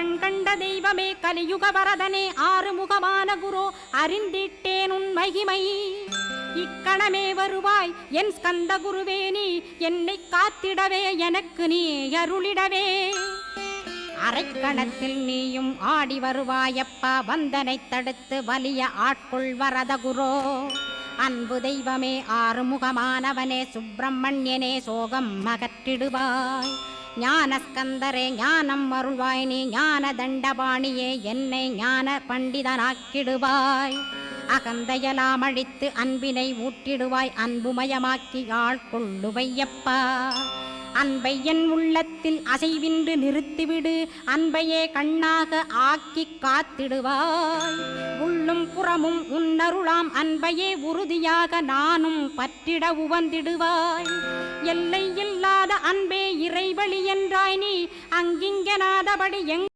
கண் கண்ட தெய்வமே கலியுக வரதனே ஆறுமுகமான குரு அறிந்திட்டேன் உன் மகிமை இக்கணமே வருவாய் என் ஸ்கந்த குருவே நீ என்னை காத்திடவே எனக்கு நீ அருளிடவே அரைக்கணத்தில் நீயும் ஆடி வருவாயப்பா வந்தனை தடுத்து வலிய ஆட்கொள் வரத குரோ அன்பு தெய்வமே ஆறுமுகமானவனே சுப்பிரமணியனே சோகம் அகற்றிடுவாய் ஞானஸ்கந்தரே ஞானம் அருள்வாய் நீ ஞான தண்டபாணியே என்னை ஞான பண்டிதனாக்கிடுவாய் அகந்தையலாம் அழித்து அன்பினை ஊட்டிடுவாய் அன்புமயமாக்கி ஆள்கொள்ளுவையப்பா அன்பை என் உள்ளத்தில் அசைவின்று நிறுத்திவிடு அன்பையே கண்ணாக ஆக்கி காத்திடுவாய் உள்ளும் புறமும் உன்னருளாம் அன்பையே உறுதியாக நானும் பற்றிட உவந்திடுவாய் எல்லை இல்லாத அன்பே இறைவழி என்றாய் நீ அங்கிங்கனாதபடி